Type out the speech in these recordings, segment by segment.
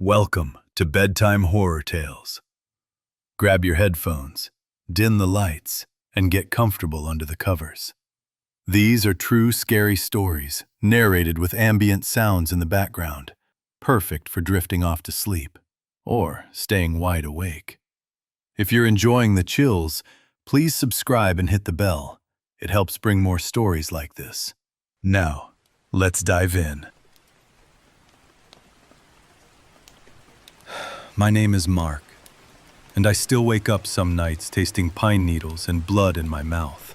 Welcome to Bedtime Horror Tales. Grab your headphones, dim the lights, and get comfortable under the covers. These are true scary stories, narrated with ambient sounds in the background, perfect for drifting off to sleep or staying wide awake. If you're enjoying the chills, please subscribe and hit the bell. It helps bring more stories like this. Now, let's dive in. My name is Mark, and I still wake up some nights tasting pine needles and blood in my mouth.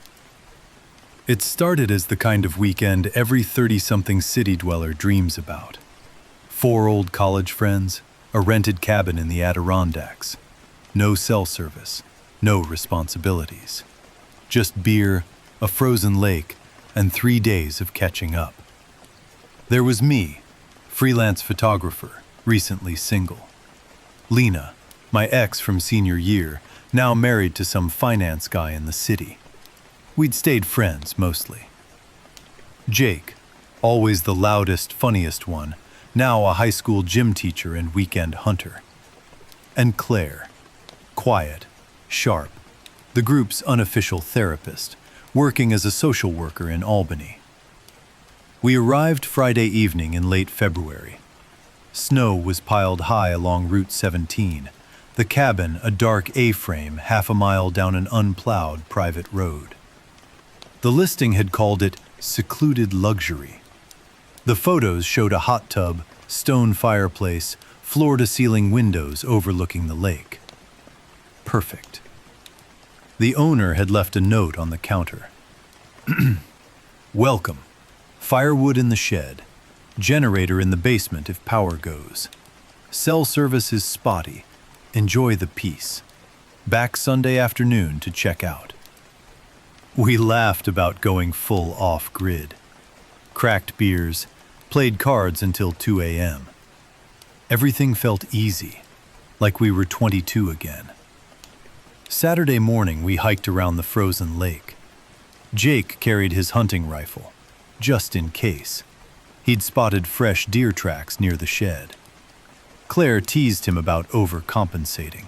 It started as the kind of weekend every 30-something city dweller dreams about. 4 old college friends, a rented cabin in the Adirondacks, no cell service, no responsibilities. Just beer, a frozen lake, and 3 days of catching up. There was me, freelance photographer, recently single. Lena, my ex from senior year, now married to some finance guy in the city. We'd stayed friends, mostly. Jake, always the loudest, funniest one, now a high school gym teacher and weekend hunter. And Claire, quiet, sharp, the group's unofficial therapist, working as a social worker in Albany. We arrived Friday evening in late February. Snow was piled high along Route 17, the cabin a dark A-frame half a mile down an unplowed private road. The listing had called it secluded luxury. The photos showed a hot tub, stone fireplace, floor-to-ceiling windows overlooking the lake. Perfect. The owner had left a note on the counter. Welcome. Firewood in the shed. Generator in the basement if power goes. Cell service is spotty. Enjoy the peace. Back Sunday afternoon to check out. We laughed about going full off-grid. Cracked beers, played cards until 2 a.m. Everything felt easy, like we were 22 again. Saturday morning we hiked around the frozen lake. Jake carried his hunting rifle, just in case. He'd spotted fresh deer tracks near the shed. Claire teased him about overcompensating.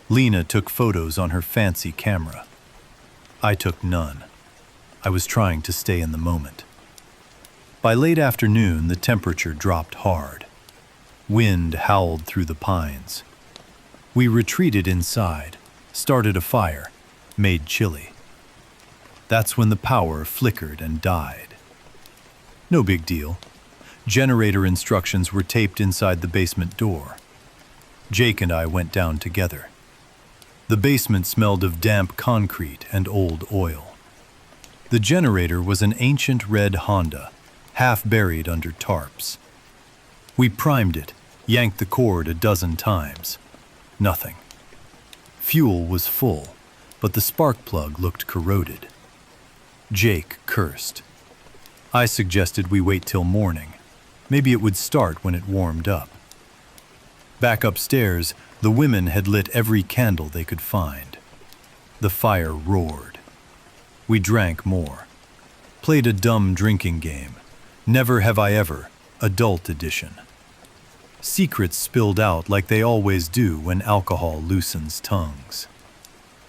Lena took photos on her fancy camera. I took none. I was trying to stay in the moment. By late afternoon, the temperature dropped hard. Wind howled through the pines. We retreated inside, started a fire, made chili. That's when the power flickered and died. No big deal. Generator instructions were taped inside the basement door. Jake and I went down together. The basement smelled of damp concrete and old oil. The generator was an ancient red Honda, half buried under tarps. We primed it, yanked the cord a dozen times. Nothing. Fuel was full, but the spark plug looked corroded. Jake cursed. I suggested we wait till morning. Maybe it would start when it warmed up. Back upstairs, the women had lit every candle they could find. The fire roared. We drank more. Played a dumb drinking game. Never Have I Ever, Adult Edition. Secrets spilled out like they always do when alcohol loosens tongues.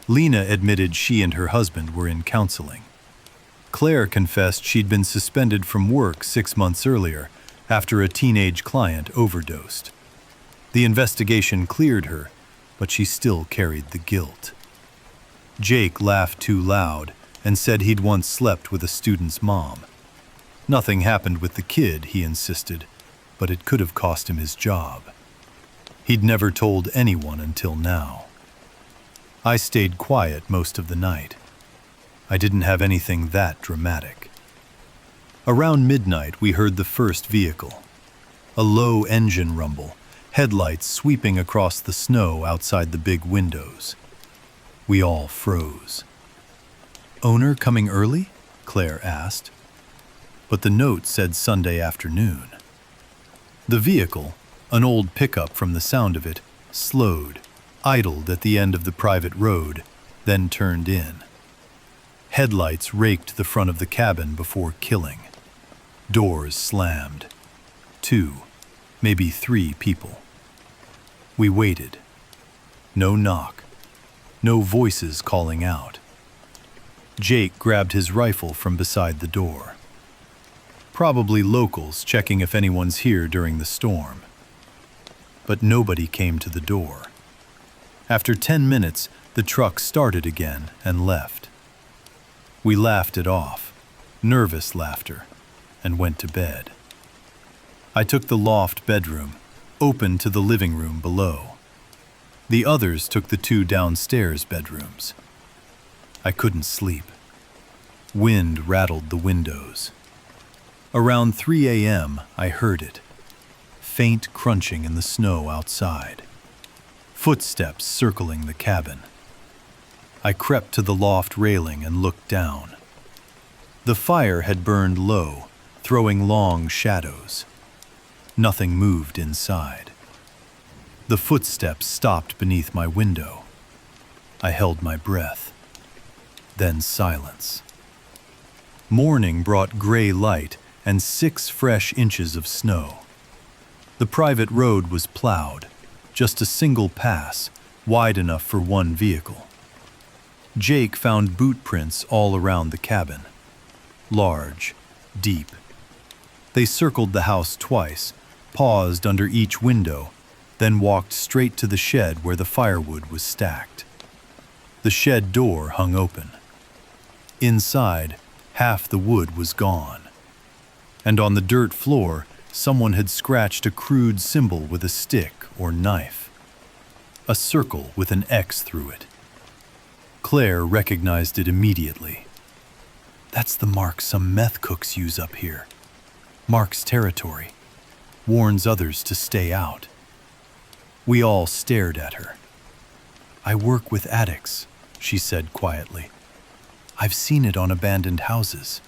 Lena admitted she and her husband were in counseling. Claire confessed she'd been suspended from work 6 months earlier after a teenage client overdosed. The investigation cleared her, but she still carried the guilt. Jake laughed too loud and said he'd once slept with a student's mom. Nothing happened with the kid, he insisted, but it could have cost him his job. He'd never told anyone until now. I stayed quiet most of the night. I didn't have anything that dramatic. Around midnight, we heard the first vehicle. A low engine rumble, headlights sweeping across the snow outside the big windows. We all froze. Owner coming early? Claire asked. But the note said Sunday afternoon. The vehicle, an old pickup from the sound of it, slowed, idled at the end of the private road, then turned in. Headlights raked the front of the cabin before killing. Doors slammed. 2, maybe 3 people. We waited. No knock. No voices calling out. Jake grabbed his rifle from beside the door. Probably locals checking if anyone's here during the storm. But nobody came to the door. After 10 minutes, the truck started again and left. We laughed it off, nervous laughter, and went to bed. I took the loft bedroom, open to the living room below. The others took the 2 downstairs bedrooms. I couldn't sleep. Wind rattled the windows. Around 3 a.m., I heard it. Faint crunching in the snow outside. Footsteps circling the cabin. I crept to the loft railing and looked down. The fire had burned low, throwing long shadows. Nothing moved inside. The footsteps stopped beneath my window. I held my breath. Then silence. Morning brought gray light and 6 fresh inches of snow. The private road was plowed, just a single pass, wide enough for 1 vehicle. Jake found boot prints all around the cabin. Large, deep. They circled the house twice, paused under each window, then walked straight to the shed where the firewood was stacked. The shed door hung open. Inside, half the wood was gone. And on the dirt floor, someone had scratched a crude symbol with a stick or knife. A circle with an X through it. Claire recognized it immediately. That's the mark some meth cooks use up here. Marks territory. Warns others to stay out. We all stared at her. I work with addicts, she said quietly. I've seen it on abandoned houses.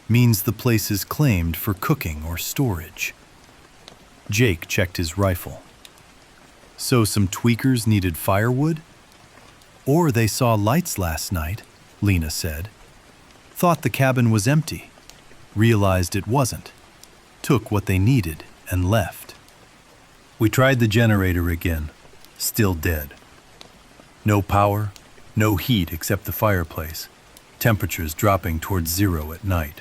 Means the place is claimed for cooking or storage. Jake checked his rifle. So some tweakers needed firewood? Or they saw lights last night, Lena said. Thought the cabin was empty. Realized it wasn't. Took what they needed and left. We tried the generator again. Still dead. No power, no heat except the fireplace. Temperatures dropping towards 0 at night.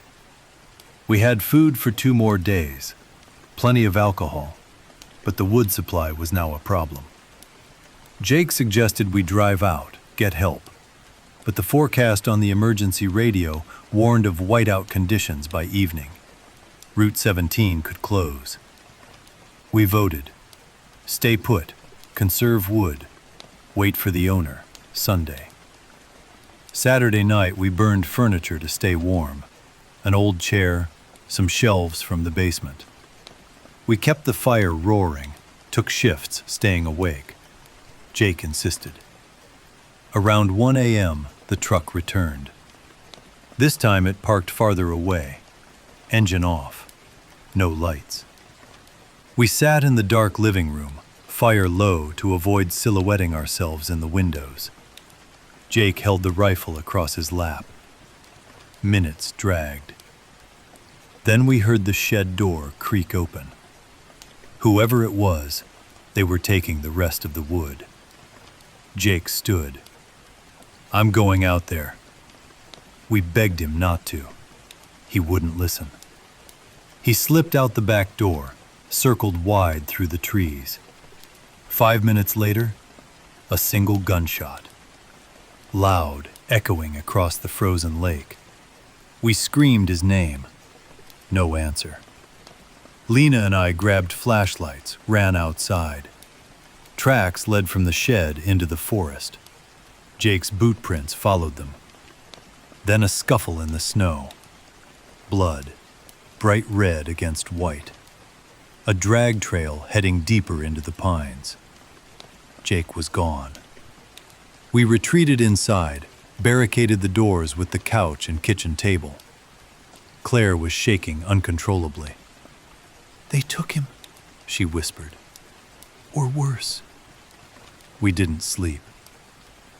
We had food for 2 more days. Plenty of alcohol. But the wood supply was now a problem. Jake suggested we drive out, get help. But the forecast on the emergency radio warned of whiteout conditions by evening. Route 17 could close. We voted. Stay put, conserve wood, wait for the owner, Sunday. Saturday night we burned furniture to stay warm. An old chair, some shelves from the basement. We kept the fire roaring, took shifts staying awake. Jake insisted. Around 1 a.m., the truck returned. This time it parked farther away. Engine off. No lights. We sat in the dark living room, fire low to avoid silhouetting ourselves in the windows. Jake held the rifle across his lap. Minutes dragged. Then we heard the shed door creak open. Whoever it was, they were taking the rest of the wood. Jake stood. I'm going out there. We begged him not to. He wouldn't listen. He slipped out the back door, circled wide through the trees. 5 minutes later, a single gunshot. Loud, echoing across the frozen lake. We screamed his name. No answer. Lena and I grabbed flashlights, ran outside. Tracks led from the shed into the forest. Jake's boot prints followed them. Then a scuffle in the snow. Blood, bright red against white. A drag trail heading deeper into the pines. Jake was gone. We retreated inside, barricaded the doors with the couch and kitchen table. Claire was shaking uncontrollably. They took him, she whispered. Or worse. We didn't sleep.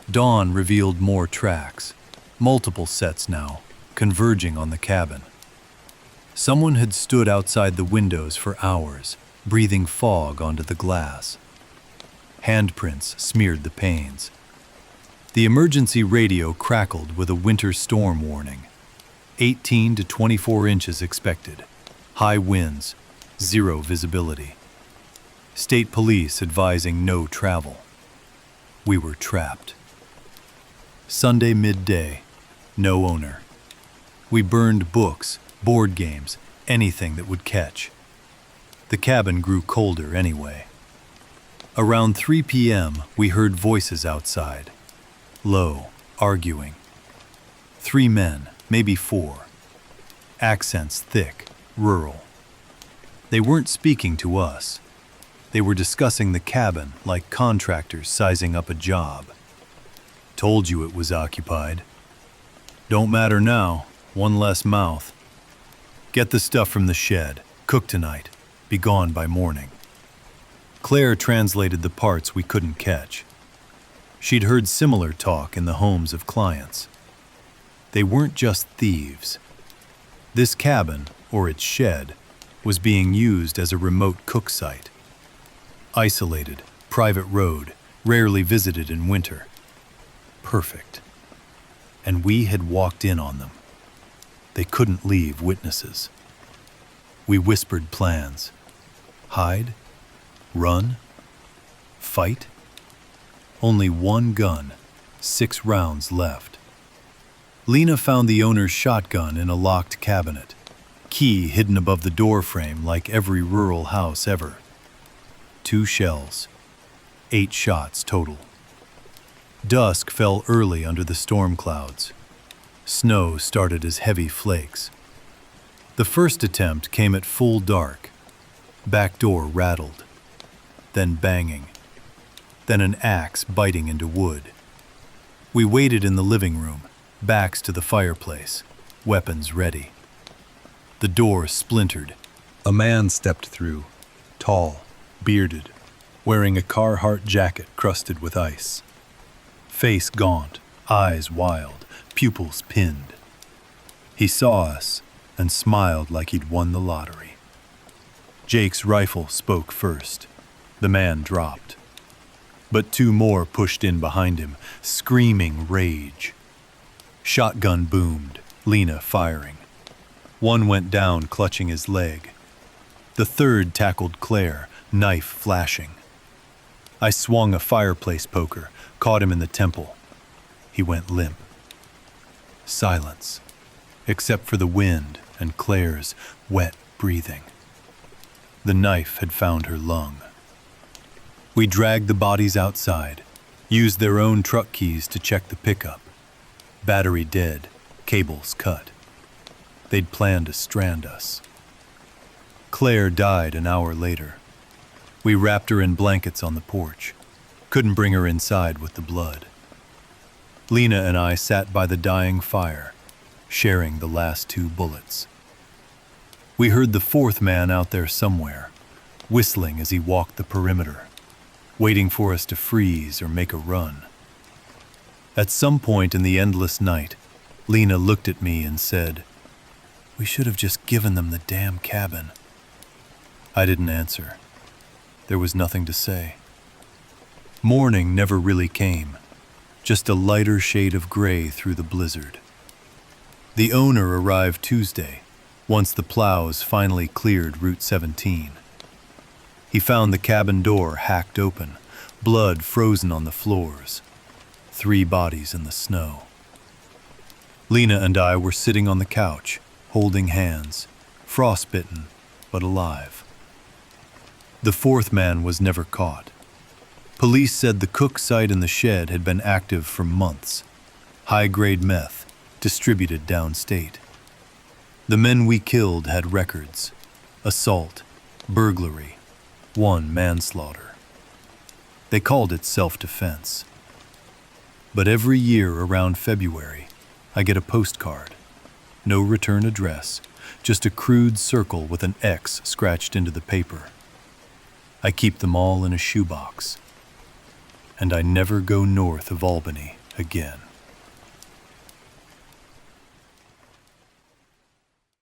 Dawn revealed more tracks, multiple sets now, converging on the cabin. Someone had stood outside the windows for hours, breathing fog onto the glass. Handprints smeared the panes. The emergency radio crackled with a winter storm warning. 18 to 24 inches expected. High winds, zero visibility. State police advising no travel. We were trapped. Sunday midday, no owner. We burned books, board games, anything that would catch. The cabin grew colder anyway. Around 3 p.m., we heard voices outside. Low, arguing. 3 men, maybe 4. Accents thick, rural. They weren't speaking to us. They were discussing the cabin like contractors sizing up a job. Told you it was occupied. Don't matter now, one less mouth. Get the stuff from the shed, cook tonight, be gone by morning. Claire translated the parts we couldn't catch. She'd heard similar talk in the homes of clients. They weren't just thieves. This cabin, or its shed, was being used as a remote cook site. Isolated, private road, rarely visited in winter. Perfect. And we had walked in on them. They couldn't leave witnesses. We whispered plans. Hide? Run? Fight? Only one gun, 6 rounds left. Lena found the owner's shotgun in a locked cabinet, key hidden above the door frame like every rural house ever. 2 shells, 8 shots total. Dusk fell early under the storm clouds. Snow started as heavy flakes. The first attempt came at full dark. Back door rattled. Then banging. Then an axe biting into wood. We waited in the living room, backs to the fireplace, weapons ready. The door splintered. A man stepped through, tall, bearded, wearing a Carhartt jacket crusted with ice. Face gaunt, eyes wild, pupils pinned. He saw us and smiled like he'd won the lottery. Jake's rifle spoke first. The man dropped. But 2 more pushed in behind him, screaming rage. Shotgun boomed, Lena firing. 1 went down, clutching his leg. The 3rd tackled Claire, knife flashing. I swung a fireplace poker, caught him in the temple. He went limp. Silence, except for the wind and Claire's wet breathing. The knife had found her lung. We dragged the bodies outside, used their own truck keys to check the pickup. Battery dead, cables cut. They'd planned to strand us. Claire died an hour later. We wrapped her in blankets on the porch. Couldn't bring her inside with the blood. Lena and I sat by the dying fire, sharing the last 2 bullets. We heard the 4th man out there somewhere, whistling as he walked the perimeter, waiting for us to freeze or make a run. At some point in the endless night, Lena looked at me and said, "We should have just given them the damn cabin." I didn't answer. There was nothing to say. Morning never really came, just a lighter shade of gray through the blizzard. The owner arrived Tuesday, once the plows finally cleared Route 17. He found the cabin door hacked open, blood frozen on the floors. 3 bodies in the snow. Lena and I were sitting on the couch, holding hands, frostbitten but alive. The 4th man was never caught. Police said the cook site in the shed had been active for months. High-grade meth, distributed downstate. The men we killed had records: assault, burglary, 1 manslaughter. They called it self-defense. But every year around February, I get a postcard. No return address, just a crude circle with an X scratched into the paper. I keep them all in a shoebox. And I never go north of Albany again.